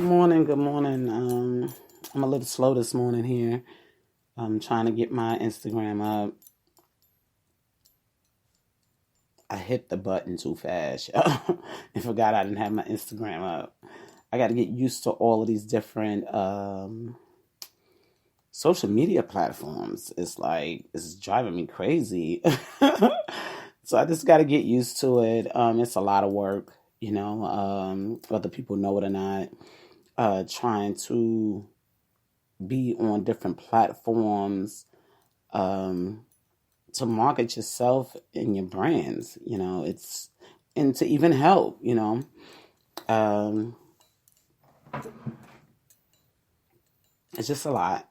Good morning. Good morning. I'm a little slow this morning here. I'm trying to get my Instagram up. I hit the button too fast and forgot I didn't have my Instagram up. I got to get used to all of these different social media platforms. It's driving me crazy. So I just got to get used to it. It's a lot of work, whether people know it or not. Trying to be on different platforms to market yourself and your brands, and to even help, Um, it's just a lot.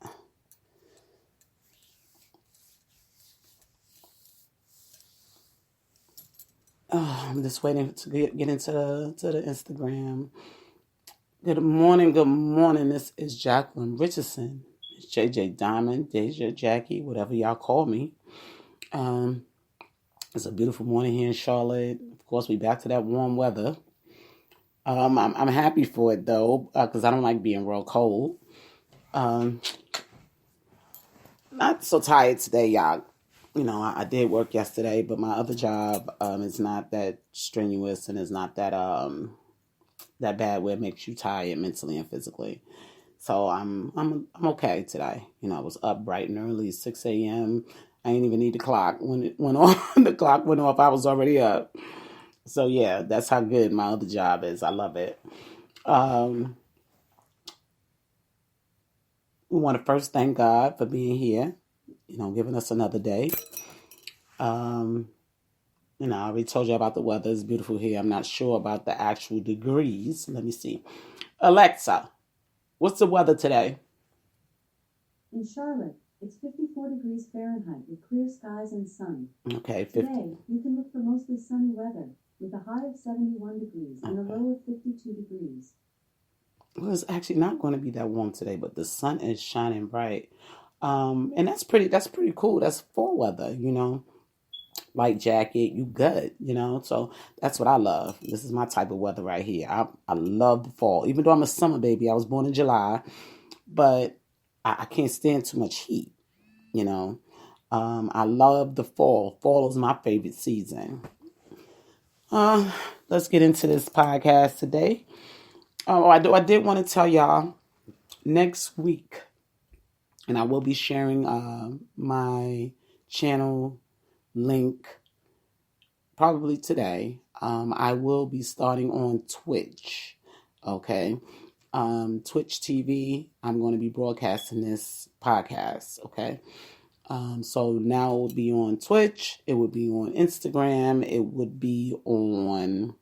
Oh, I'm just waiting to get into the Instagram. Good morning, good morning. This is Jacqueline Richardson. It's JJ Diamond, Deja, Jackie, whatever y'all call me. Um, it's a beautiful morning here in Charlotte. Of course, we back to that warm weather. I'm happy for it though, because I don't like being real cold. Um, Not so tired today, y'all. I did work yesterday, but my other job is not that strenuous and is not that bad where it makes you tired mentally and physically. So I'm okay today. I was up bright and early, 6 a.m. I didn't even need the clock. When it went off, the clock went off, I was already up. So yeah, that's how good my other job is. I love it. Um, we want to first thank God for being here, giving us another day. Um, I already told you about the weather. It's beautiful here. I'm not sure about the actual degrees. Let me see. Alexa, what's the weather today? In Charlotte, it's 54 degrees Fahrenheit with clear skies and sun. Okay, 50. Today, you can look for mostly sunny weather with a high of 71 degrees and a low of 52 degrees. Well, it's actually not going to be that warm today, but the sun is shining bright. And that's pretty cool. That's fall weather, light jacket, you good, So that's what I love. This is my type of weather right here. I love the fall. Even though I'm a summer baby, I was born in July, but I can't stand too much heat, you know. I love the fall. Fall is my favorite season. Uh, let's get into this podcast today. Oh, I did want to tell y'all next week, and I will be sharing my channel link probably today. I will be starting on Twitch. Okay. Twitch TV. I'm going to be broadcasting this podcast. Okay. So now it will be on Twitch. It would be on Instagram. It would be on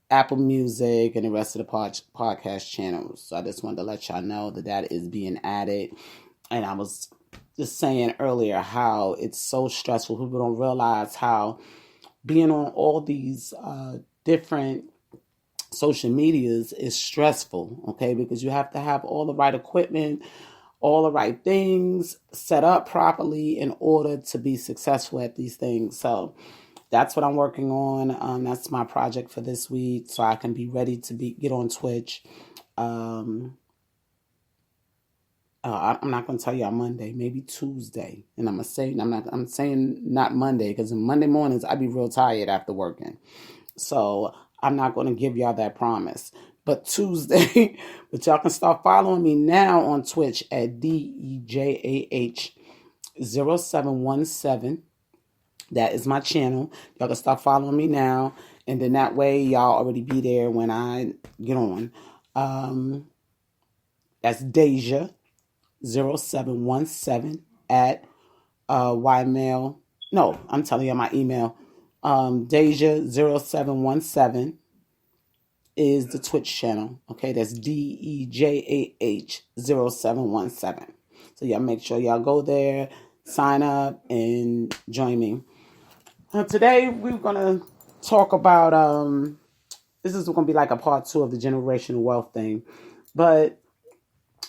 Apple Music and the rest of the podcast channels. So I just wanted to let y'all know that is being added. And I was just saying earlier how it's so stressful. People don't realize how being on all these different social medias is stressful, okay? Because you have to have all the right equipment, all the right things set up properly in order to be successful at these things. So that's what I'm working on. That's my project for this week, so I can be ready to get on Twitch. I'm not going to tell you on Monday, maybe Tuesday, and I'm saying not Monday because on Monday mornings I be real tired after working, so I'm not going to give y'all that promise. But Tuesday, but y'all can start following me now on Twitch at DEJAH0717. That is my channel. Y'all can start following me now, and then that way y'all already be there when I get on. That's Deja 0717 at ymail. No, I'm telling you my email. Deja 0717 is the Twitch channel. Okay, that's DEJAH 0717. So y'all make sure y'all go there, sign up, and join me. Today we're gonna talk about this is gonna be like a part 2 of the generational wealth thing, but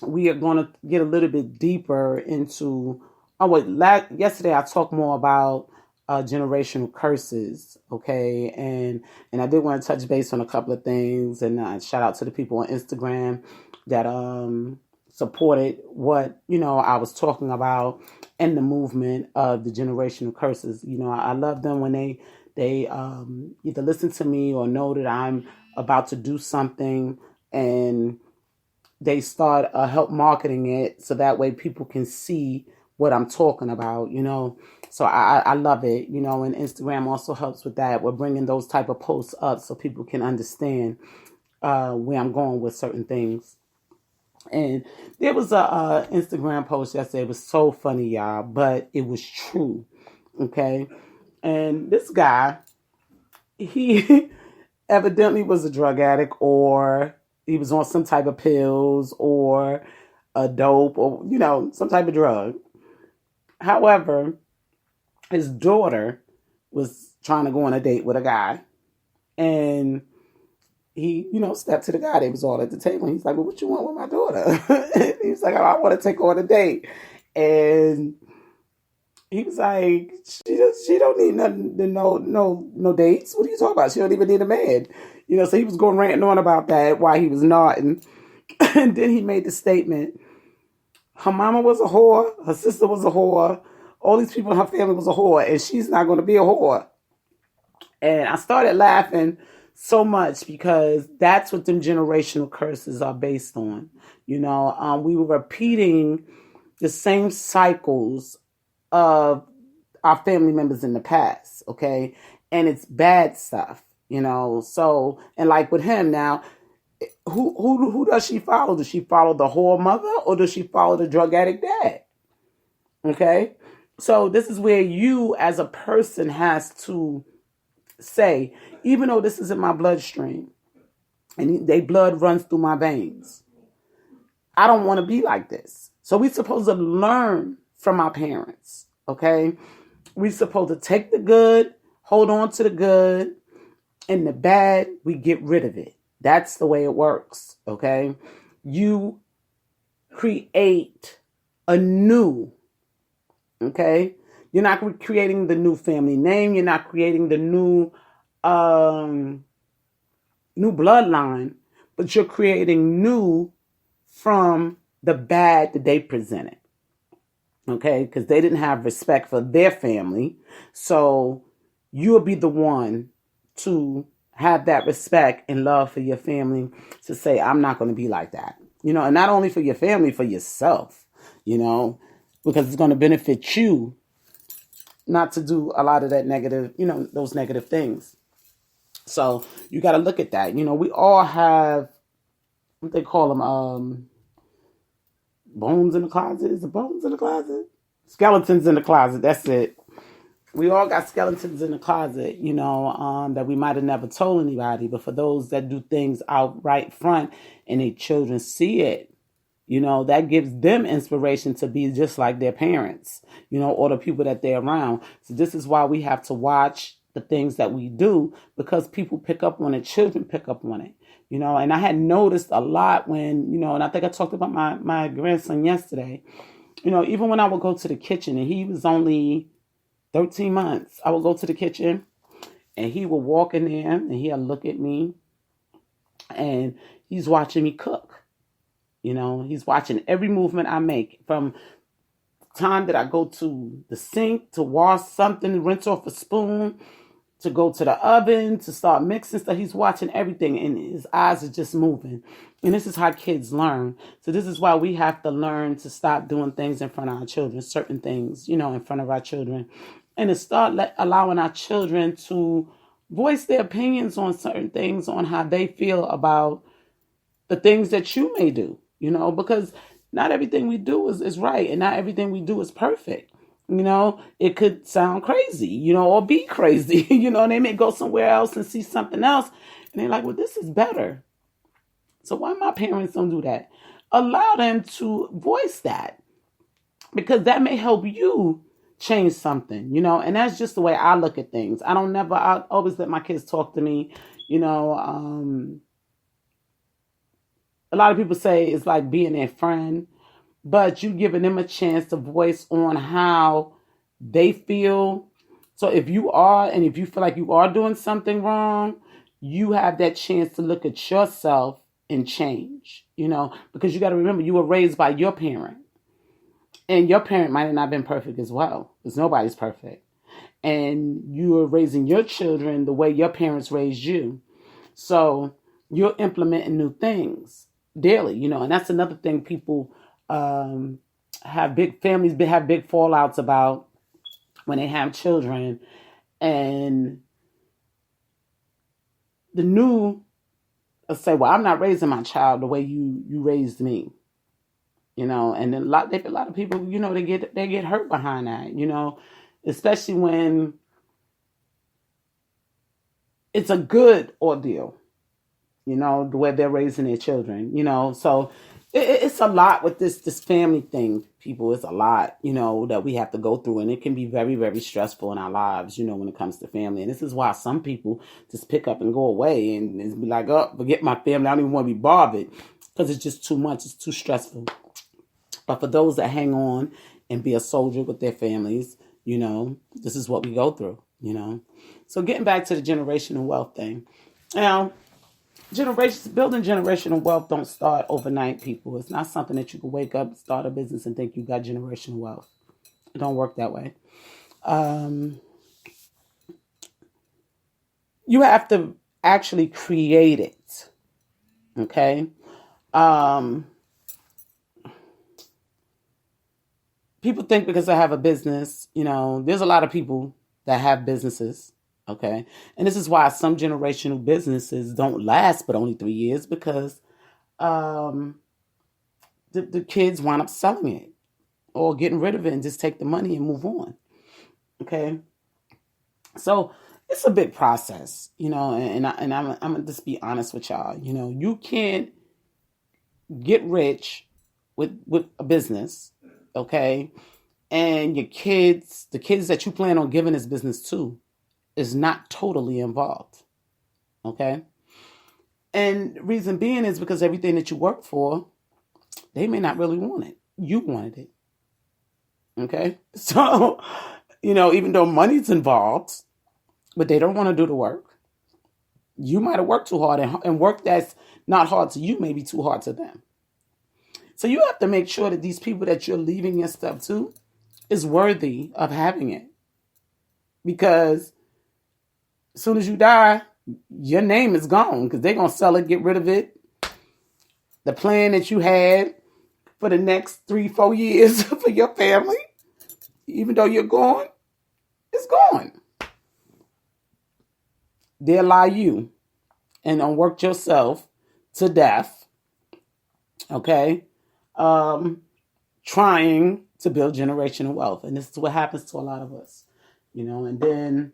we are going to get a little bit deeper into. Yesterday I talked more about generational curses. Okay, and I did want to touch base on a couple of things, and shout out to the people on Instagram that supported what I was talking about in the movement of the generational curses. I love them when they either listen to me or know that I'm about to do something, and they start help marketing it so that way people can see what I'm talking about. So I love it. And Instagram also helps with that. We're bringing those type of posts up so people can understand where I'm going with certain things. And there was a Instagram post yesterday. It was so funny, y'all, but it was true. Okay. And this guy, he evidently was a drug addict, or he was on some type of pills or a dope, or, some type of drug. However, his daughter was trying to go on a date with a guy, and he, stepped to the guy. They was all at the table. And he's like, well, what you want with my daughter? He was like, I want to take her on a date. And he was like, she don't need nothing, no dates. What are you talking about? She don't even need a man. So he was going ranting on about that while he was nodding. And then he made the statement, her mama was a whore, her sister was a whore, all these people in her family was a whore, and she's not going to be a whore. And I started laughing so much because that's what them generational curses are based on. We were repeating the same cycles of our family members in the past, okay? And it's bad stuff, So, and like with him now, who does she follow? Does she follow the whore mother, or does she follow the drug addict dad? Okay? So this is where you as a person has to say, even though this is in my bloodstream and their blood runs through my veins, I don't want to be like this. So we're supposed to learn from our parents, okay? We're supposed to take the good, hold on to the good, and the bad, we get rid of it. That's the way it works, okay? You create a new, okay? You're not creating the new family name. You're not creating the new bloodline, but you're creating new from the bad that they presented. Okay, because they didn't have respect for their family. So you'll be the one to have that respect and love for your family to say, I'm not going to be like that. And not only for your family, for yourself, because it's going to benefit you not to do a lot of that negative, those negative things. So you got to look at that. We all have what they call them, bones in the closet. Is it bones in the closet? Skeletons in the closet. That's it. We all got skeletons in the closet, that we might have never told anybody. But for those that do things out right front and their children see it, that gives them inspiration to be just like their parents, or the people that they're around. So this is why we have to watch the things that we do, because people pick up on it, children pick up on it, and I had noticed a lot when, and I think I talked about my grandson yesterday, even when I would go to the kitchen, and he was only 13 months, I would go to the kitchen and he would walk in there and he'll look at me and he's watching me cook. He's watching every movement I make, from time that I go to the sink to wash something, rinse off a spoon, to go to the oven, to start mixing stuff. He's watching everything and his eyes are just moving. And this is how kids learn. So this is why we have to learn to stop doing things in front of our children, certain things, in front of our children, and to start allowing our children to voice their opinions on certain things, on how they feel about the things that you may do, because not everything we do is right, and not everything we do is perfect. It could sound crazy, or be crazy, and they may go somewhere else and see something else. And they're like, well, this is better. So why my parents don't do that? Allow them to voice that, because that may help you change something, and that's just the way I look at things. I always let my kids talk to me, a lot of people say it's like being their friend, but you giving them a chance to voice on how they feel So if you are, and if you feel like you are doing something wrong, you have that chance to look at yourself and change, because you got to remember you were raised by your parent, and your parent might have not been perfect as well, because nobody's perfect. And you are raising your children the way your parents raised you. So you're implementing new things daily, and that's another thing people have big families have big fallouts about when they have children, and the new say, well, I'm not raising my child the way you raised me, and then a lot of people, they get hurt behind that, especially when it's a good ordeal, the way they're raising their children, so it's a lot with this family thing, people. It's a lot, that we have to go through, and it can be very, very stressful in our lives, when it comes to family. And this is why some people just pick up and go away and be like, oh, forget my family. I don't even want to be bothered, because it's just too much. It's too stressful. But for those that hang on and be a soldier with their families, this is what we go through, So getting back to the generational wealth thing. Now, building generational wealth don't start overnight, people. It's not something that you can wake up, start a business, and think you got generational wealth. It don't work that way. You have to actually create it. Okay? People think because I have a business, there's a lot of people that have businesses. Okay. And this is why some generational businesses don't last but only 3 years, because the kids wind up selling it or getting rid of it and just take the money and move on. Okay. So it's a big process, and I'm going to just be honest with y'all. You can't get rich with a business. Okay. And the kids that you plan on giving this business to, is not totally involved. Okay? And reason being is because everything that you work for, they may not really want it. You wanted it. Okay? So, even though money's involved, but they don't want to do the work, you might have worked too hard, and work that's not hard to you may be too hard to them. So you have to make sure that these people that you're leaving your stuff to is worthy of having it. Because as soon as you die, your name is gone, because they're going to sell it, get rid of it. The plan that you had for the next 3-4 years for your family, even though you're gone, it's gone. They'll lie you and unwork yourself to death. Okay? Trying to build generational wealth. And this is what happens to a lot of us. And then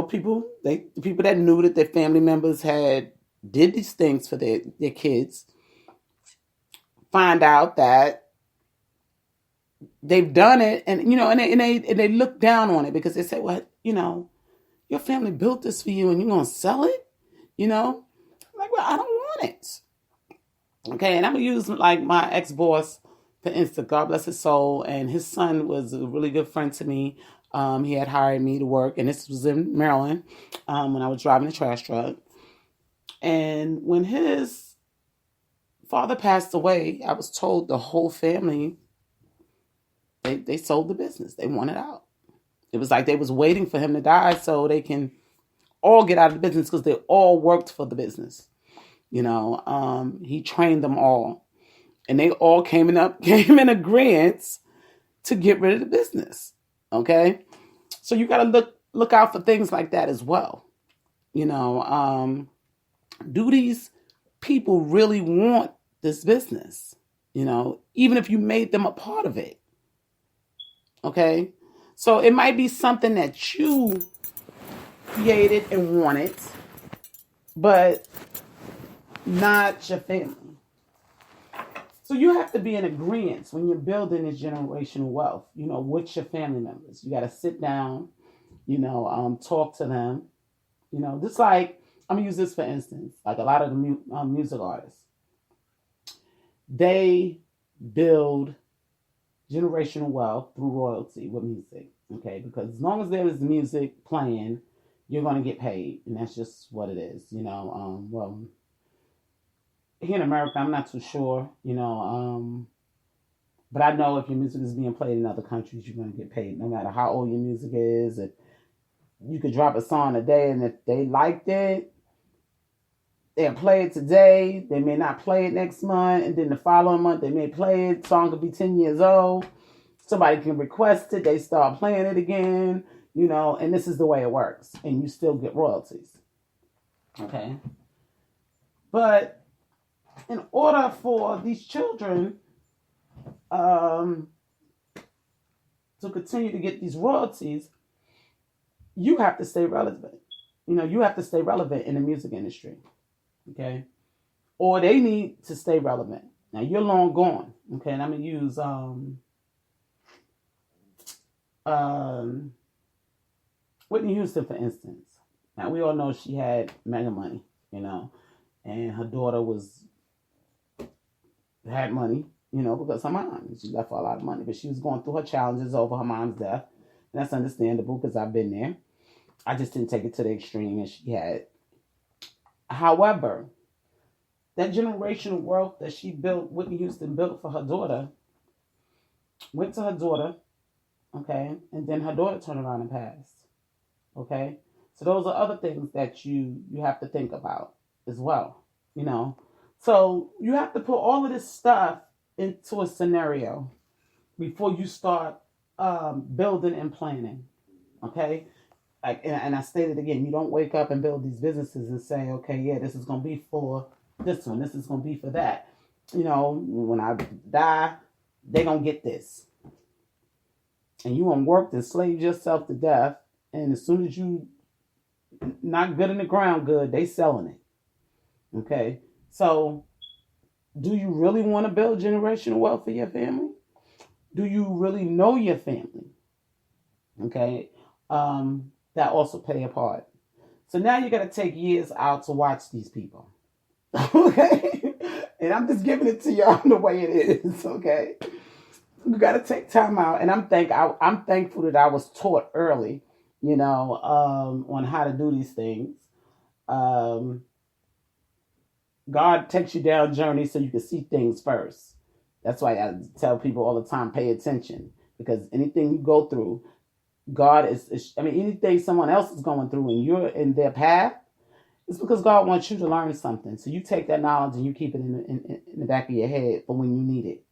people that knew that their family members did these things for their kids, find out that they've done it, and they look down on it, because they say, well, your family built this for you and you're gonna sell it, like, well, I don't want it. Okay, and I'm gonna use like my ex-boss for instance. God bless his soul, and his son was a really good friend to me. He had hired me to work, and this was in Maryland, when I was driving a trash truck. And when his father passed away, I was told the whole family, they sold the business. They wanted out. It was like they was waiting for him to die so they can all get out of the business, because they all worked for the business. He trained them all, and they all came in agreement to get rid of the business. Okay, so you got to look out for things like that as well. Do these people really want this business? Even if you made them a part of it. Okay, so it might be something that you created and wanted, but not your family. So you have to be in agreement when you're building this generational wealth, with your family members. You got to sit down, talk to them, just like, I'm going to use this for instance, like a lot of the music artists, they build generational wealth through royalty with music. Okay, because as long as there is music playing, you're going to get paid, and that's just what it is. Well, here in America, I'm not too sure. But I know if your music is being played in other countries, you're going to get paid, no matter how old your music is. If you could drop a song a day, and if they liked it, they'll play it today. They may not play it next month, and then the following month they may play it. Song could be 10 years old. Somebody can request it. They start playing it again. And this is the way it works, and you still get royalties. Okay, but in order for these children to continue to get these royalties, you have to stay relevant. You have to stay relevant in the music industry. Okay, or they need to stay relevant. Now you're long gone. Okay, and I'm gonna use Whitney Houston for instance. Now we all know she had mega money, and her daughter had money, because her mom, she left her a lot of money, but she was going through her challenges over her mom's death, and that's understandable because I've been there. I just didn't take it to the extreme as she had. However, that generational wealth that Whitney Houston built for her daughter, went to her daughter, okay, and then her daughter turned around and passed, okay. So those are other things that you have to think about as well, So you have to put all of this stuff into a scenario before you start building and planning, okay. And I stated again, you don't wake up and build these businesses and say, okay, yeah, this is going to be for this one, this is going to be for that. When I die, they're going to get this. And you worked and slaved yourself to death, and as soon as you not good in the ground good, they selling it. Okay, so do you really want to build generational wealth for your family? Do you really know your family? Okay, that also play a part. So now you got to take years out to watch these people. Okay, and I'm just giving it to y'all the way it is. Okay, you got to take time out, and I'm thankful that I was taught early, on how to do these things. God takes you down journeys so you can see things first. That's why I tell people all the time, pay attention, because anything you go through, God anything someone else is going through and you're in their path, it's because God wants you to learn something. So you take that knowledge and you keep it in the back of your head for when you need it.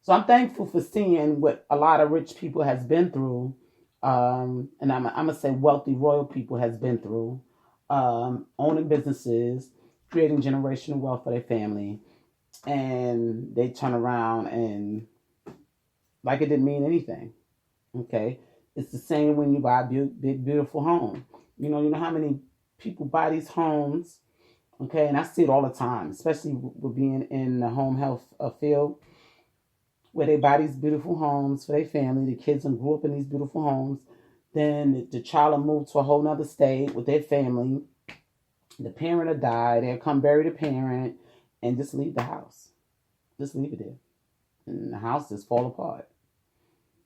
So I'm thankful for seeing what a lot of rich people has been through, and I'm gonna say wealthy royal people has been through, owning businesses, creating generational wealth for their family, and they turn around and like it didn't mean anything. Okay, it's the same when you buy a big beautiful home. You know how many people buy these homes. Okay, and I see it all the time, especially with being in the home health field, where they buy these beautiful homes for their family. The kids grew up in these beautiful homes. Then the child will move to a whole nother state with their family. The parent will die. They'll come bury the parent and just leave the house. Just leave it there. And the house just fall apart.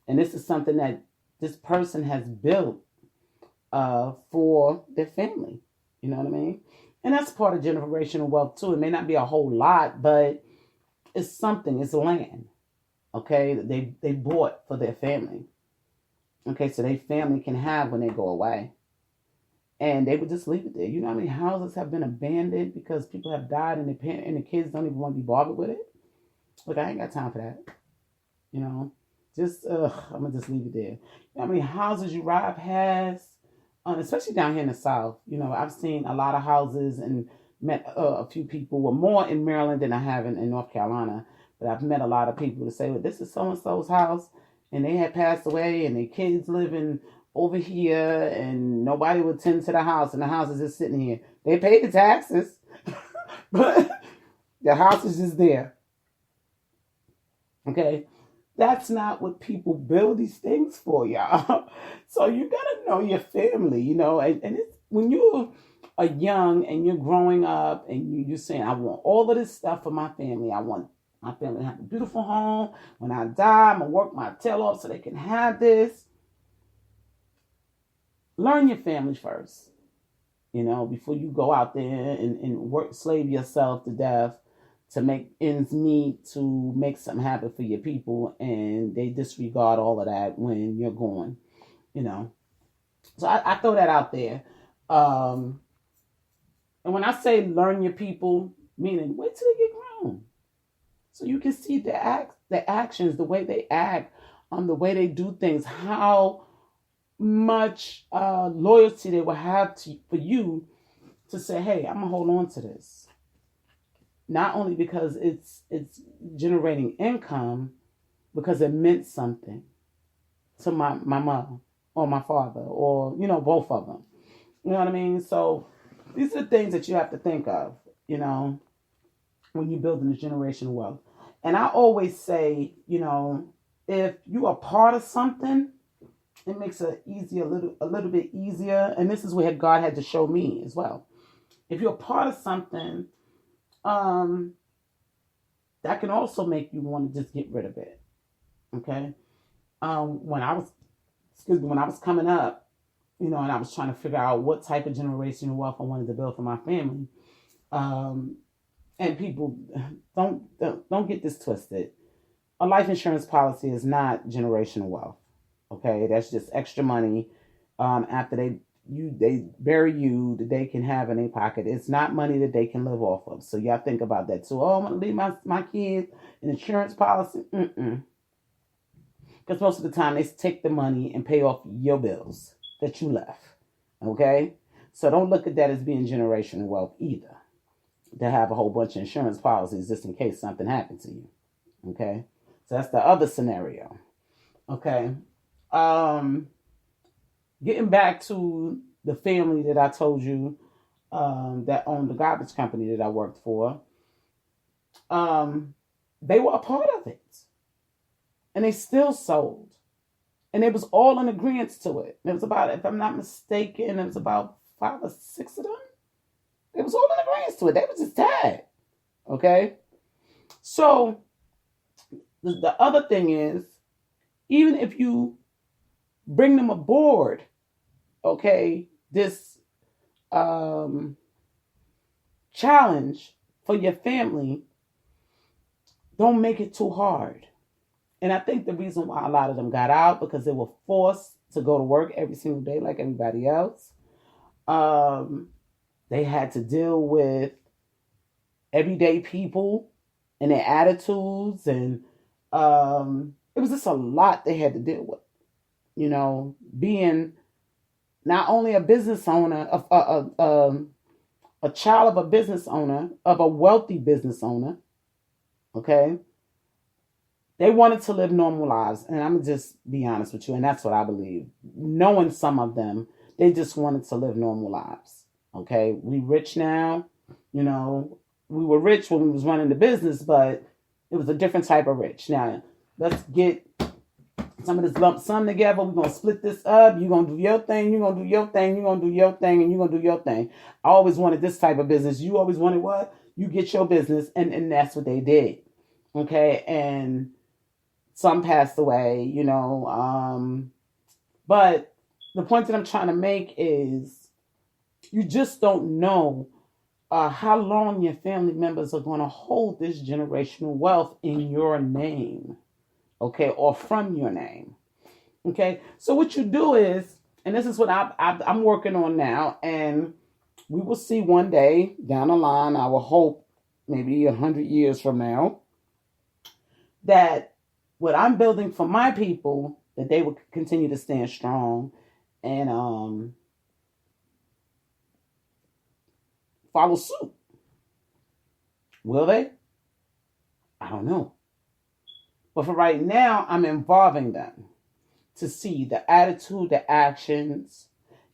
And this is something that this person has built for their family. You know what I mean? And that's part of generational wealth too. It may not be a whole lot, but it's something. It's land. Okay, that they bought for their family. Okay, so their family can have when they go away. And they would just leave it there. You know how many houses have been abandoned because people have died and the kids don't even want to be bothered with it? Look, I ain't got time for that. I'm going to just leave it there. You know how many houses Uriah has? Especially down here in the South. I've seen a lot of houses and met a few people, well, more in Maryland than I have in North Carolina. But I've met a lot of people to say, well, this is so-and-so's house, and they had passed away, and their kids living over here, and nobody would tend to the house, and the house is just sitting here. They pay the taxes, but the house is just there. Okay? That's not what people build these things for, y'all. So you got to know your family, and it's, when you are young and you're growing up and you're saying, I want all of this stuff for my family. I want My family have a beautiful home. When I die, I'm going to work my tail off so they can have this. Learn your family first, before you go out there and work, slave yourself to death to make ends meet, to make something happen for your people, and they disregard all of that when you're gone, So I throw that out there. And when I say learn your people, meaning wait till they get grown, so you can see the actions, the way they act, the way they do things, how much loyalty they will have for you to say, hey, I'm gonna hold on to this. Not only because it's generating income, because it meant something to my mom or my father, or both of them. You know what I mean? So these are the things that you have to think of, when you're building a generational wealth. And I always say, if you are part of something, it makes it easier, a little bit easier. And this is where God had to show me as well. If you're a part of something, that can also make you want to just get rid of it. Okay. When I was coming up, and I was trying to figure out what type of generational wealth I wanted to build for my family. And people don't get this twisted. A life insurance policy is not generational wealth. Okay, that's just extra money. After they bury you, that they can have in their pocket. It's not money that they can live off of. So y'all think about that too. Oh, I'm gonna leave my kids an insurance policy. Because most of the time they take the money and pay off your bills that you left. Okay, so don't look at that as being generational wealth either. To have a whole bunch of insurance policies just in case something happened to you. Okay, so that's the other scenario. Okay. Getting back to the family that I told you that owned the garbage company that I worked for, they were a part of it. And they still sold. And it was all in agreement to it. It was about, if I'm not mistaken, it was about 5 or 6 of them. It was all in agreement to it. They were just tired. Okay? So, the other thing is, even if you bring them aboard, okay, this challenge for your family, don't make it too hard. And I think the reason why a lot of them got out, because they were forced to go to work every single day like everybody else. They had to deal with everyday people and their attitudes, and it was just a lot they had to deal with. Being not only a business owner, a child of a business owner, of a wealthy business owner, okay? They wanted to live normal lives, and I'm going to just be honest with you, and that's what I believe. Knowing some of them, they just wanted to live normal lives, okay? We rich now, we were rich when we was running the business, but it was a different type of rich. Now, let's get some of this lump sum together. We're going to split this up. You're going to do your thing. You're going to do your thing. You're going to do your thing. And you're going to do your thing. I always wanted this type of business. You always wanted what? You get your business. And that's what they did. Okay. And some passed away, but the point that I'm trying to make is you just don't know how long your family members are going to hold this generational wealth in your name. Okay, or from your name. Okay, so what you do is, and this is what I'm working on now, and we will see one day down the line, I will hope maybe 100 years from now, that what I'm building for my people, that they will continue to stand strong and follow suit. Will they? I don't know. But for right now, I'm involving them to see the attitude, the actions,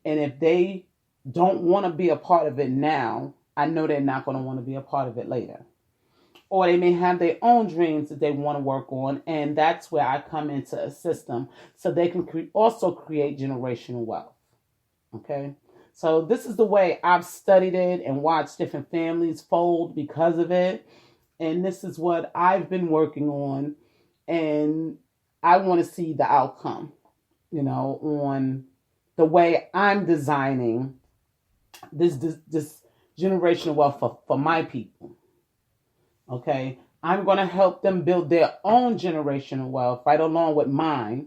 and if they don't want to be a part of it now, I know they're not going to want to be a part of it later. Or they may have their own dreams that they want to work on, and that's where I come in to assist them so they can also create generational wealth. Okay? So this is the way I've studied it and watched different families fold because of it. and this is what I've been working on, and I want to see the outcome, on the way I'm designing this generational wealth for my people. Okay. I'm going to help them build their own generational wealth right along with mine.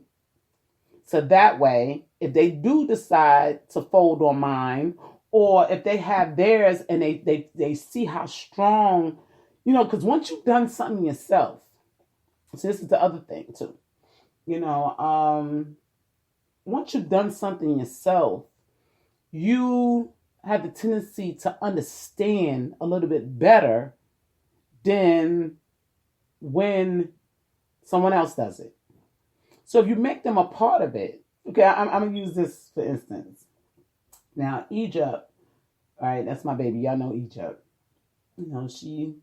So that way, if they do decide to fold on mine, or if they have theirs and they see how strong, because once you've done something yourself, so this is the other thing too, once you've done something yourself, you have the tendency to understand a little bit better than when someone else does it. So if you make them a part of it, okay, I'm going to use this for instance. Now, Egypt, right, that's my baby. Y'all know Egypt. She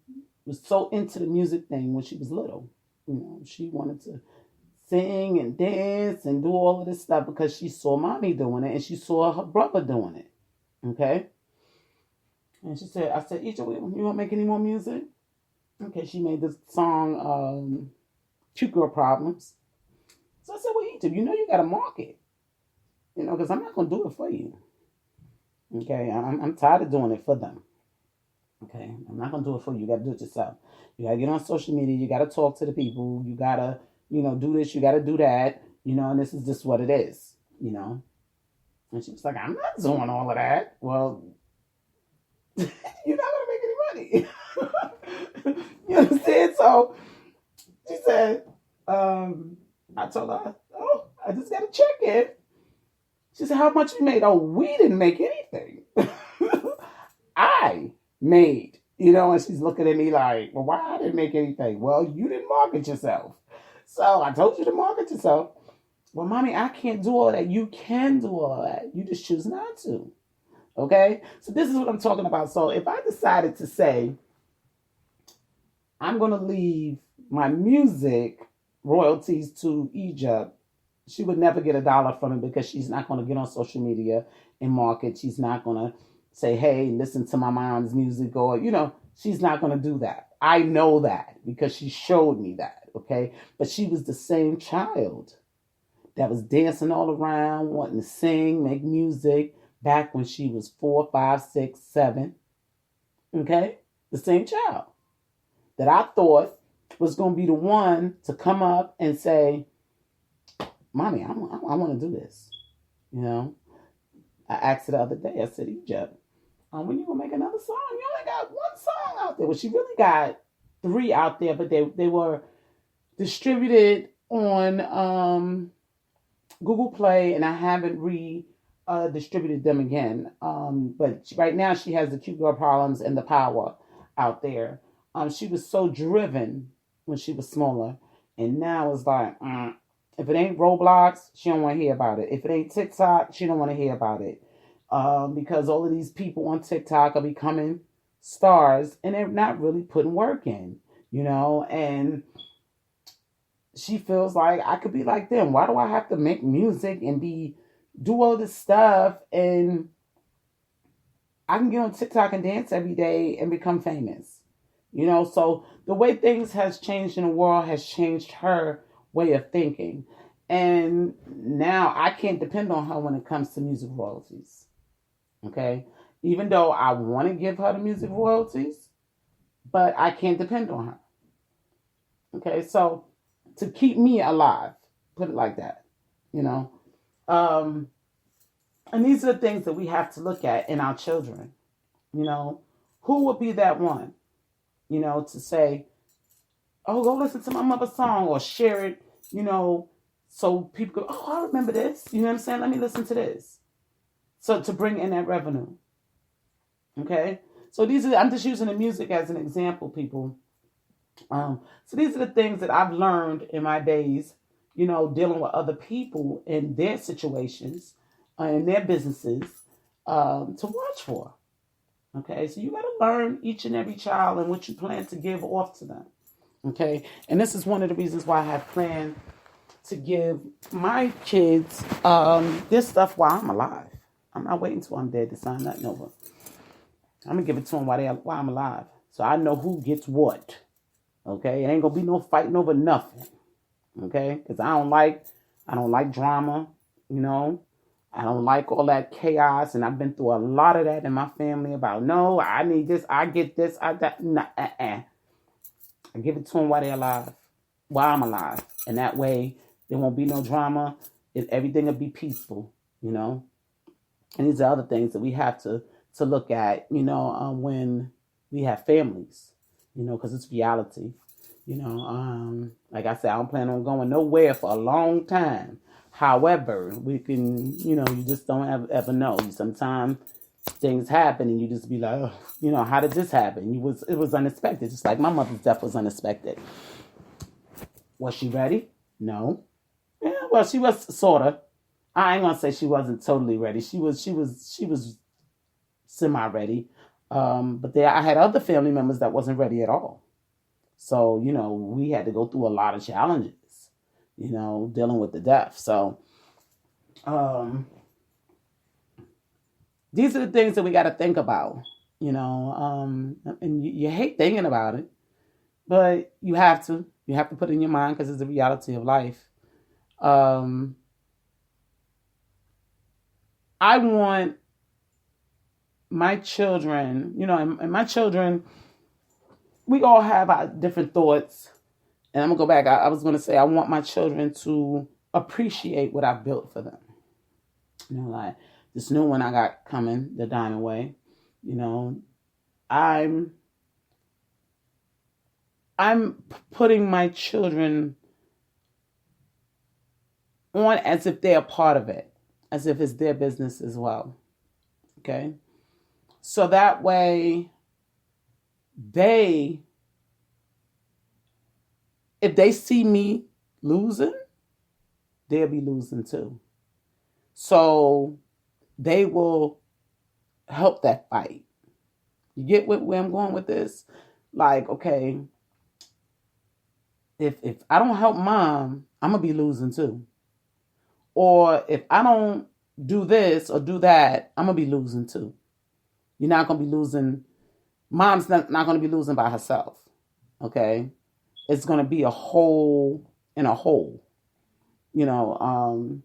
was so into the music thing when she was little. She wanted to sing and dance and do all of this stuff because she saw mommy doing it and she saw her brother doing it. Okay? And I said, Egypt, you want to make any more music? Okay, she made this song, Cute Girl Problems. So I said, well, Egypt, you got to market, because I'm not going to do it for you. Okay, I'm tired of doing it for them. Okay, I'm not going to do it for you. You got to do it yourself. You got to get on social media. You got to talk to the people. You got to, do this. You got to do that, and this is just what it is, And she was like, I'm not doing all of that. Well, you're not going to make any money. You understand? So she said, I told her, oh, I just got to check it. She said, how much you made? Oh, we didn't make anything. I made, and she's looking at me like, well, why I didn't make anything? Well, you didn't market yourself. So I told you to market yourself. Well, mommy, I can't do all that. You can do all that. You just choose not to. Okay? So this is what I'm talking about. So if I decided to say, I'm going to leave my music royalties to Egypt, she would never get $1 from it because she's not going to get on social media and market. She's not going to say, hey, listen to my mom's music, or, she's not going to do that. I know that because she showed me that. Okay. But she was the same child that was dancing all around, wanting to sing, make music back when she was 4, 5, 6, 7. Okay. The same child that I thought was going to be the one to come up and say, mommy, I want to do this. I asked her the other day, I said, Egypt, when you going to make another song? You only got one song out there. Well, she really got 3 out there, but they were distributed on Google Play, and I haven't distributed them again. But right now she has the Cute Girl Problems and the Power out there. She was so driven when she was smaller, and now it's like, if it ain't Roblox, she don't want to hear about it. If it ain't TikTok, she don't want to hear about it. Because all of these people on TikTok are becoming stars, and they're not really putting work in, and she feels like I could be like them. Why do I have to make music and do all this stuff, and I can get on TikTok and dance every day and become famous? So the way things has changed in the world has changed her way of thinking. And now I can't depend on her when it comes to music royalties. Okay? Even though I want to give her the music royalties, but I can't depend on her. Okay? So to keep me alive, put it like that, and these are the things that we have to look at in our children. Who would be that one, to say, oh, go listen to my mother's song, or share it, so people go, oh, I remember this. You know what I'm saying? Let me listen to this. So to bring in that revenue. Okay? So I'm just using the music as an example, people. So these are the things that I've learned in my days, dealing with other people in their situations, in their businesses, to watch for. Okay? So you got to learn each and every child and what you plan to give off to them. Okay? And this is one of the reasons why I have planned to give my kids this stuff while I'm alive. I'm not waiting until I'm dead to sign nothing over. I'm going to give it to them while I'm alive. So I know who gets what. Okay, it ain't gonna be no fighting over nothing. Okay, because I don't like drama. You know, I don't like all that chaos, and I've been through a lot of that in my family. About no, I need this, I get this, I that. Nah, I give it to them while they're alive, while I'm alive, and that way there won't be no drama. Everything will be peaceful. You know, and these are other things that we have to look at. When we have families. Because it's reality. Like I said, I don't plan on going nowhere for a long time. However, we can, you just don't ever know. Sometimes things happen and you just be like, oh, how did this happen? It was unexpected. Just like my mother's death was unexpected. Was she ready? No. Yeah, well, she was sorta. I ain't gonna say she wasn't totally ready. She was semi ready. But I had other family members that wasn't ready at all. So, we had to go through a lot of challenges, dealing with the death. So, um, these are the things that we got to think about, and you hate thinking about it, but you have to. You have to put it in your mind because it's the reality of life. Um, I want my children, and my children, we all have our different thoughts. And I'm going to go back. I was going to say, I want my children to appreciate what I built for them. Like this new one I got coming, the Diamond Way. I'm I'm putting my children on as if they're a part of it, as if it's their business as well. Okay? So that way they if they see me losing, they'll be losing too. So they will help that fight. You get where I'm going with this? Like, okay, if I don't help mom, I'm gonna be losing too. Or if I don't do this or do that, I'm gonna be losing too. You're not gonna be losing. Mom's not gonna be losing by herself. Okay, it's gonna be a whole in a whole. You know,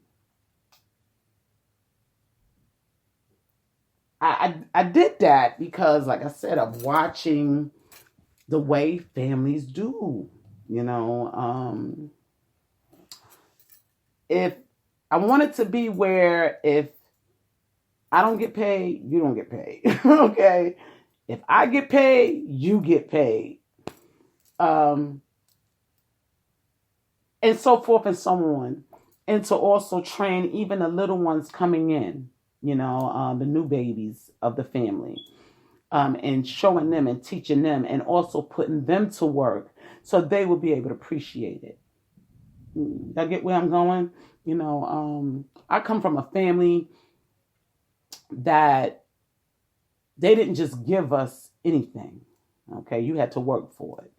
I did that because, like I said, of watching the way families do. You know, if I want it to be where if I don't get paid, you don't get paid. Okay, if I get paid, you get paid, um, and so forth and so on, and to also train even the little ones coming in. The new babies of the family. And showing them and teaching them and also putting them to work so they will be able to appreciate it. I get where I'm going. I come from a family that they didn't just give us anything. Okay, you had to work for it.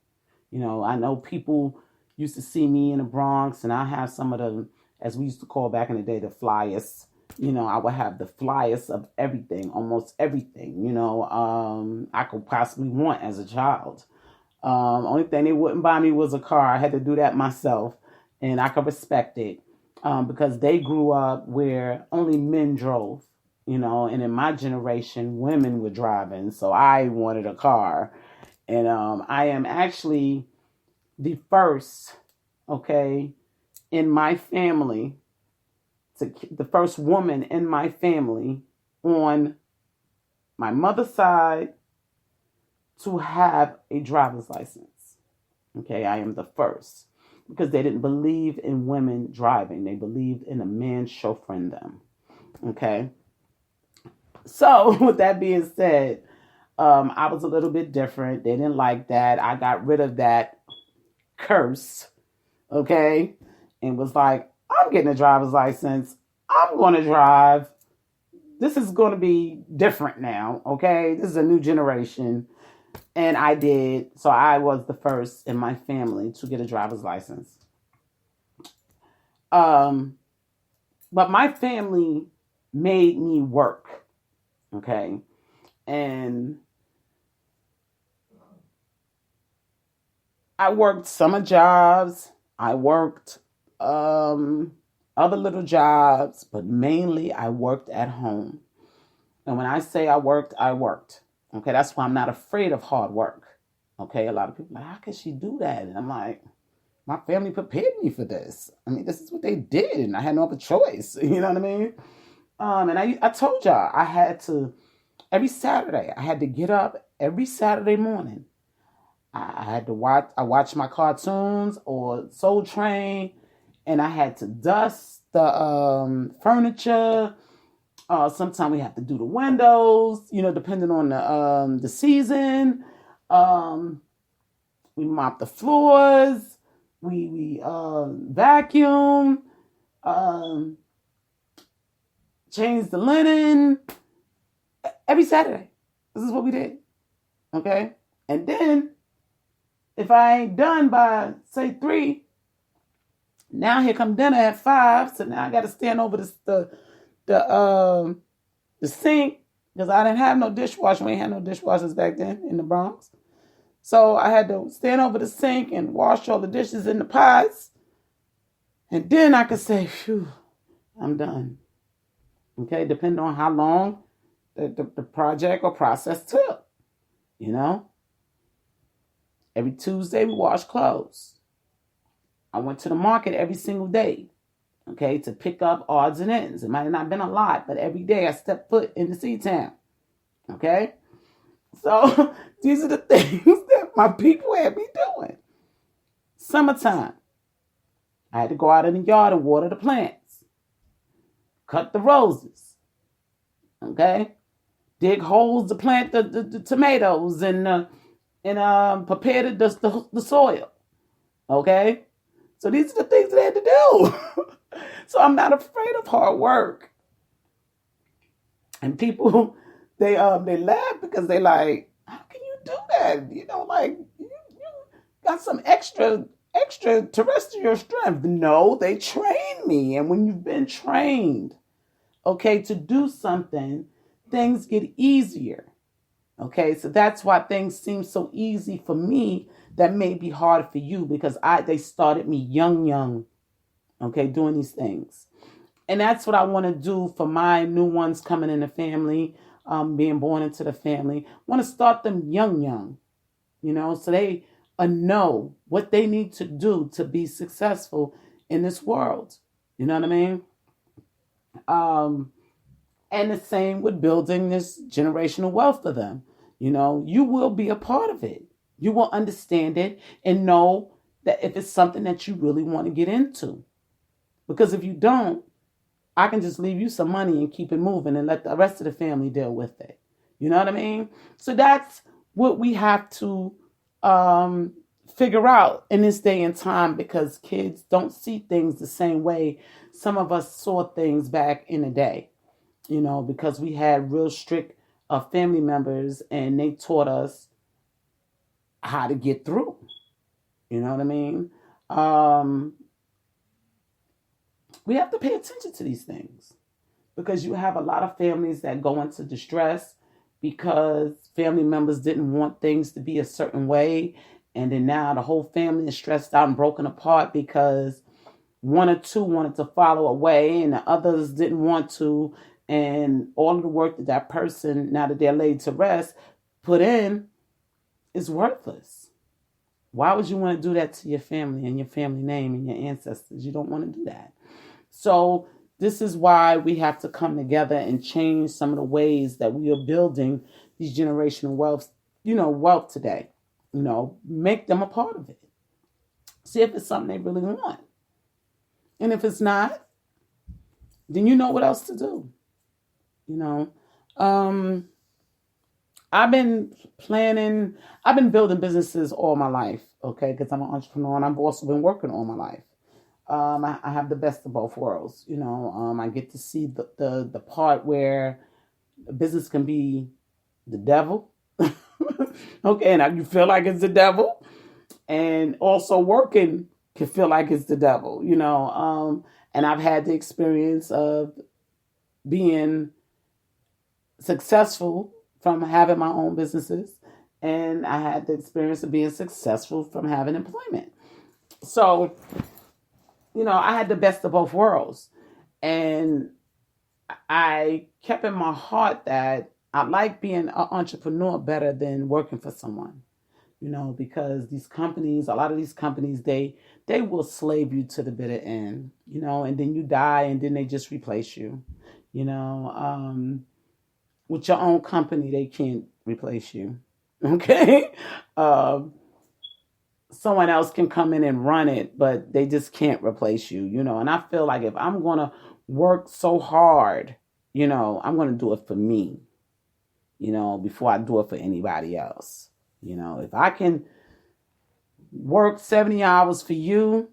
I know people used to see me in the Bronx, and I have some of the, as we used to call back in the day, the flyers. I would have the flyers of everything, almost everything, I could possibly want as a child. Only thing they wouldn't buy me was a car. I had to do that myself, and I could respect it because they grew up where only men drove, and in my generation, women were driving, so I wanted a car. And I am actually the first, okay, in my family the first woman in my family on my mother's side to have a driver's license. Okay, I am the first because they didn't believe in women driving. They believed in a man chauffeuring them. Okay. So with that being said, I was a little bit different. They didn't like that. I got rid of that curse. Okay. And was like, I'm getting a driver's license. I'm going to drive. This is going to be different now. Okay. This is a new generation. And I did. So I was the first in my family to get a driver's license. But my family made me work. Okay. And I worked summer jobs. I worked other little jobs, but mainly I worked at home. And when I say I worked, I worked. Okay, that's why I'm not afraid of hard work. Okay, a lot of people are like, how can she do that? And I'm like, my family prepared me for this. I mean, this is what they did, and I had no other choice. You know what I mean? And I told y'all I had to every Saturday. I had to get up every Saturday morning. I had to watch. I watched my cartoons or Soul Train, and I had to dust the furniture. Sometimes we have to do the windows. You know, depending on the season. Um, we mop the floors. We vacuum. Um, change the linen every Saturday. This is what we did. Okay, and then if I ain't done by say 3, now here come dinner at 5. So now I got to stand over the sink because I didn't have no dishwasher. We ain't had no dishwashers back then in the Bronx. So I had to stand over the sink and wash all the dishes in the pots. And then I could say, phew, I'm done. Okay, depending on how long the project or process took. You know? Every Tuesday we wash clothes. I went to the market every single day. Okay, to pick up odds and ends. It might have not been a lot, but every day I stepped foot into C-Town. Okay? So these are the things that my people had me doing. Summertime. I had to go out in the yard and water the plants. Cut the roses. Okay? Dig holes to plant the tomatoes and prepare the soil. Okay? So these are the things that I had to do. So I'm not afraid of hard work. And people, they laugh because they like, how can you do that? You know, like you got some extraterrestrial strength. No, they train me. And when you've been trained, okay, to do something, things get easier. Okay, so that's why things seem so easy for me that may be hard for you because they started me young, okay, doing these things. And that's what I want to do for my new ones coming in the family, being born into the family. I want to start them young, you know, so they know what they need to do to be successful in this world. You know what I mean? And the same with building this generational wealth for them. You know, you will be a part of it. You will understand it and know that if it's something that you really want to get into. Because if you don't, I can just leave you some money and keep it moving and let the rest of the family deal with it. You know what I mean? So that's what we have to figure out in this day and time because kids don't see things the same way some of us saw things back in the day. You know, because we had real strict family members and they taught us how to get through. You know what I mean? We have to pay attention to these things because you have a lot of families that go into distress because family members didn't want things to be a certain way. And then now the whole family is stressed out and broken apart because one or two wanted to follow a way and the others didn't want to. And all of the work that person, now that they're laid to rest, put in is worthless. Why would you want to do that to your family and your family name and your ancestors? You don't want to do that. So this is why we have to come together and change some of the ways that we are building these generational wealth today. You know, make them a part of it. See if it's something they really want. And if it's not, then you know what else to do. You know, I've been building businesses all my life, okay, because I'm an entrepreneur and I've also been working all my life. I have the best of both worlds. You know, I get to see the part where business can be the devil. Okay, and you feel like it's the devil. And also working can feel like it's the devil, you know. And I've had the experience of being successful from having my own businesses and I had the experience of being successful from having employment. So, I had the best of both worlds. And I kept in my heart that I like being an entrepreneur better than working for someone. Because these companies, a lot of these companies, they will slave you to the bitter end, and then you die and then they just replace you. You know, with your own company, they can't replace you. Okay. um, Someone else can come in and run it, but they just can't replace you, And I feel like if I'm going to work so hard, I'm going to do it for me, before I do it for anybody else. If I can work 70 hours for you,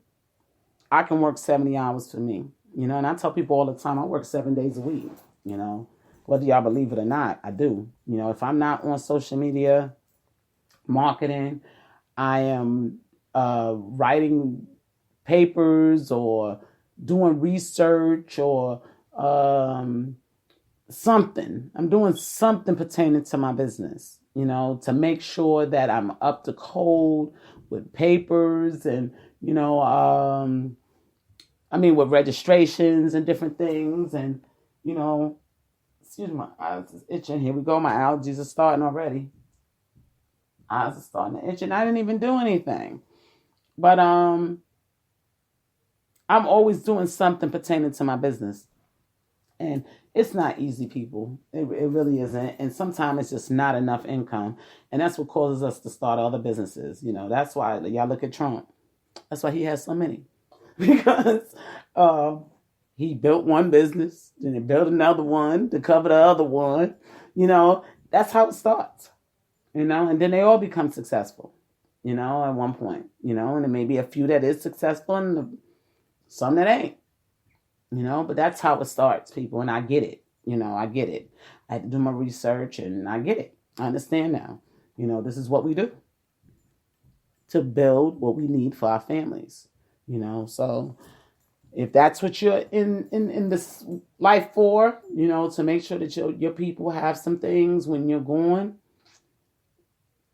I can work 70 hours for me. And I tell people all the time, I work 7 days a week, you know, whether y'all believe it or not, I do. If I'm not on social media marketing, I am writing papers or doing research or something. I'm doing something pertaining to my business, to make sure that I'm up to code with papers and, with registrations and different things. And, excuse me, my eyes is itching. Here we go. My allergies are starting already. Eyes are starting to itch, and I didn't even do anything. But I'm always doing something pertaining to my business. And it's not easy, people. It really isn't. And sometimes it's just not enough income. And that's what causes us to start other businesses. That's why y'all look at Trump. That's why he has so many. Because he built one business, then he built another one to cover the other one. That's how it starts. And then they all become successful, at one point, and there may be a few that is successful and some that ain't. But that's how it starts, people. And I get it. I get it. I had to do my research and I get it. I understand now. This is what we do to build what we need for our families. So if that's what you're in this life for, to make sure that your people have some things when you're gone,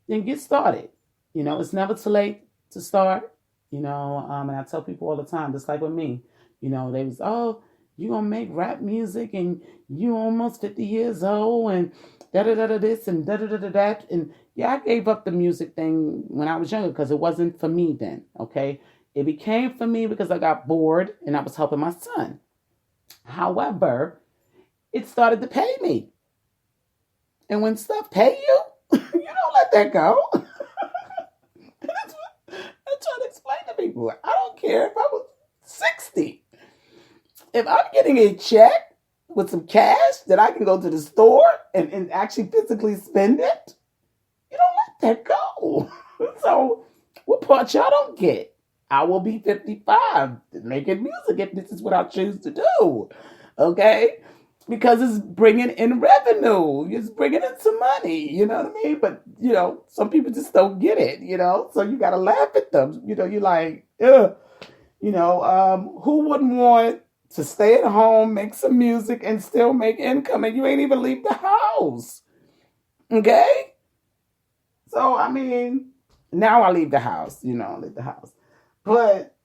then get started. It's never too late to start. And I tell people all the time, just like with me, they was, oh, you gonna make rap music and you almost 50 years old and da da da da this and da da da da that. And yeah, I gave up the music thing when I was younger because it wasn't for me then. Okay. It became for me because I got bored and I was helping my son. However, it started to pay me. And when stuff pay you, you don't let that go. That's what I'm trying to explain to people. I don't care if I was 60. If I'm getting a check with some cash that I can go to the store and actually physically spend it, you don't let that go. So what part y'all don't get? I will be 55 making music if this is what I choose to do. Okay? Because it's bringing in revenue. It's bringing in some money. You know what I mean? But, some people just don't get it, So you got to laugh at them. You're like, ugh. Who wouldn't want to stay at home, make some music, and still make income, and you ain't even leave the house? Okay? So, now I leave the house. I leave the house. But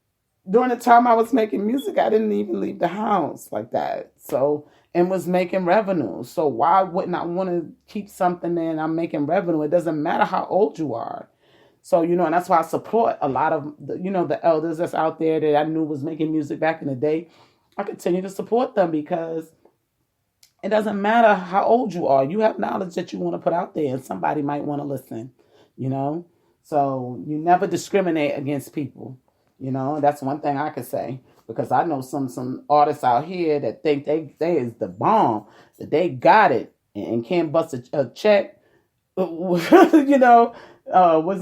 during the time I was making music, I didn't even leave the house like that. So, and was making revenue. So why wouldn't I want to keep something there and I'm making revenue? It doesn't matter how old you are. So, and that's why I support a lot of, the elders that's out there that I knew was making music back in the day. I continue to support them because it doesn't matter how old you are. You have knowledge that you want to put out there and somebody might want to listen, So you never discriminate against people. That's one thing I could say because I know some artists out here that think they is the bomb, that they got it and can't bust a check. What's his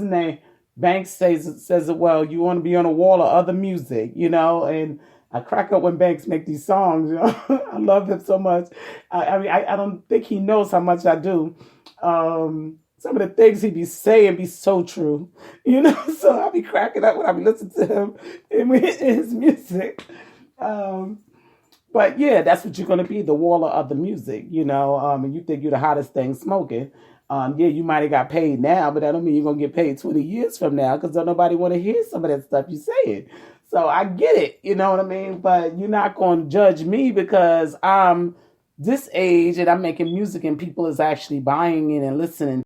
name? Banks says it well. You want to be on a wall of other music, and I crack up when Banks make these songs. I love him so much. I don't think he knows how much I do. Some of the things he be saying be so true, so I be cracking up when I be listening to him in his music. But yeah, that's what you're going to be, the wall of the music, and you think you're the hottest thing smoking. Yeah, you might have got paid now, but that don't mean you're gonna get paid 20 years from now because don't nobody want to hear some of that stuff you saying. So I get it, you know what I mean? But you're not gonna judge me because I'm this age and I'm making music and people is actually buying it and listening